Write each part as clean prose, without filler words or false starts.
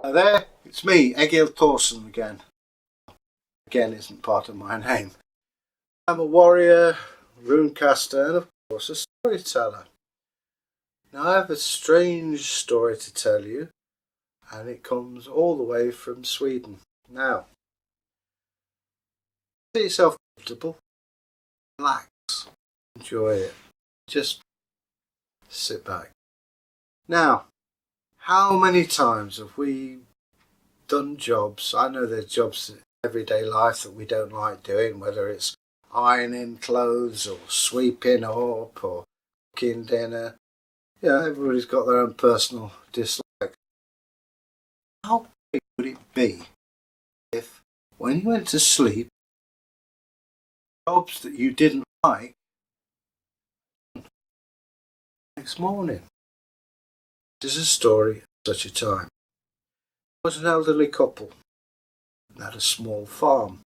Hi there, it's me, Egil Thorson again. Again isn't part of my name. I'm a warrior, runecaster, and of course a storyteller. Now I have a strange story to tell you, and it comes all the way from Sweden. Now, get yourself comfortable, relax, enjoy it. Just sit back. Now, how many times have we done jobs? I know there's jobs in everyday life that we don't like doing, whether it's ironing clothes or sweeping up or cooking dinner. Yeah, everybody's got their own personal dislike. How great would it be if, when you went to sleep, jobs that you didn't like next morning? This is a story of such a time. There was an elderly couple that had a small farm,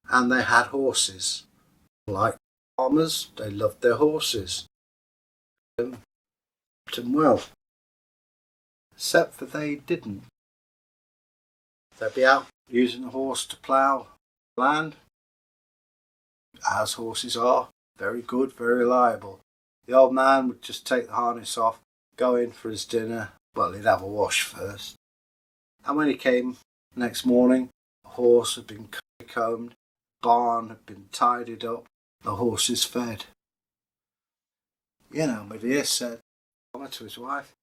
and they had horses. Like farmers, they loved their horses. Kept them well. Except for they didn't. They'd be out using the horse to plough land, as horses are, very good, very reliable. The old man would just take the harness off, go in for his dinner. Well, he'd have a wash first. And when he came next morning, the horse had been combed, the barn had been tidied up, the horses fed. You know, my dear, said to his wife,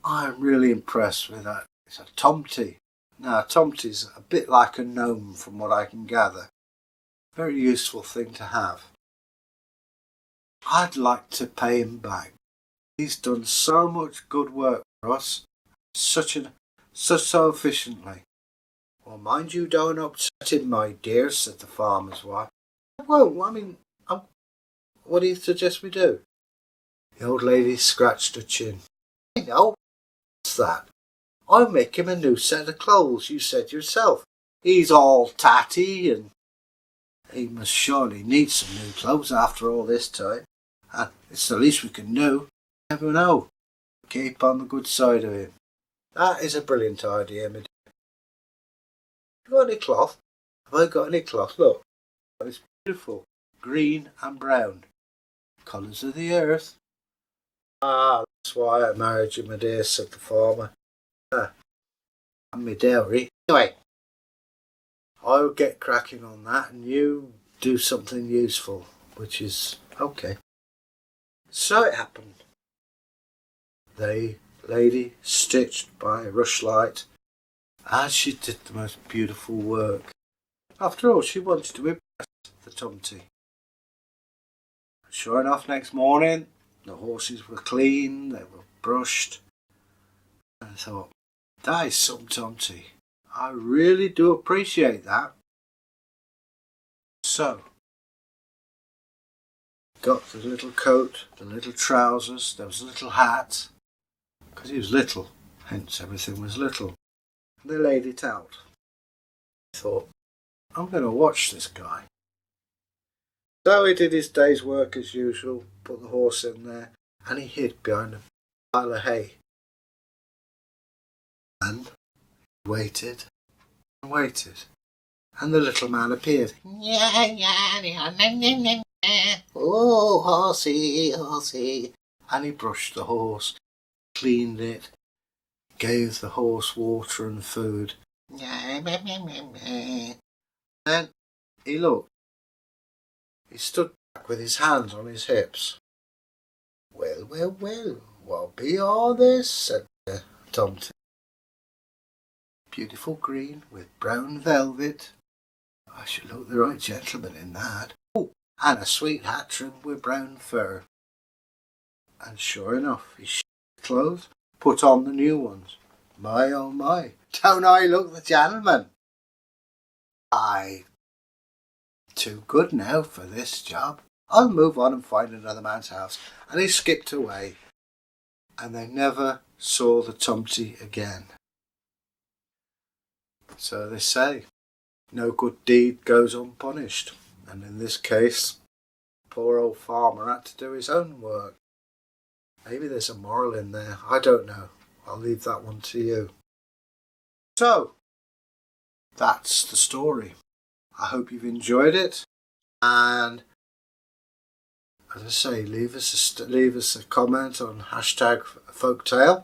I'm really impressed with that. It's a Tomte. Now, Tomte's a bit like a gnome from what I can gather. Very useful thing to have. I'd like to pay him back. He's done so much good work for us, so efficiently. Well, mind you don't upset him, my dear, said the farmer's wife. I won't. What do you suggest we do? The old lady scratched her chin. I know. What's that? I'll make him a new set of clothes, you said yourself. He's all tatty and he must surely need some new clothes after all this time. And it's the least we can do. You never know. Keep on the good side of him. That is a brilliant idea, my dear. Have you got any cloth? Have I got any cloth? Look. It's beautiful. Green and brown. Colours of the earth. Ah, that's why I married you, my dear, said the farmer. And my dowry. Anyway, I'll get cracking on that and you do something useful, which is okay. So it happened. The lady stitched by a rushlight as she did the most beautiful work. After all, she wanted to impress the Tomte. Sure enough, next morning, the horses were clean, they were brushed. And I thought, that is some Tomte. I really do appreciate that. So, got the little coat, the little trousers, there was a little hat, because he was little, hence everything was little. And they laid it out. I thought, I'm going to watch this guy. So he did his day's work as usual, put the horse in there, and he hid behind a pile of hay. And he waited and waited, and the little man appeared. Oh, horsey, horsey. And he brushed the horse, cleaned it, gave the horse water and food. Then he looked. He stood back with his hands on his hips. Well, what be all this? Said Tomte. Beautiful green with brown velvet. I should look the right gentleman in that. Oh, and a sweet hat trimmed with brown fur. And sure enough, he shed the clothes, put on the new ones. My, oh my, don't I look the gentleman? Aye, too good now for this job. I'll move on and find another man's house. And he skipped away. And they never saw the Tomte again. So they say, no good deed goes unpunished. And in this case, poor old farmer had to do his own work. Maybe there's a moral in there. I don't know. I'll leave that one to you. So, that's the story. I hope you've enjoyed it. And as I say, leave us a comment on hashtag Folktale.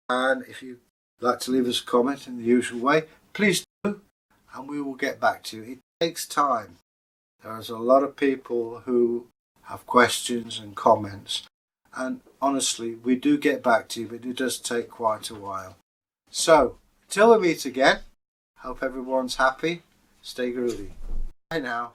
And if you'd like to leave us a comment in the usual way, please do, and we will get back to you. It takes time. There's a lot of people who have questions and comments, and honestly, we do get back to you, but it does take quite a while. So, until we meet again, hope everyone's happy. Stay groovy. Bye now.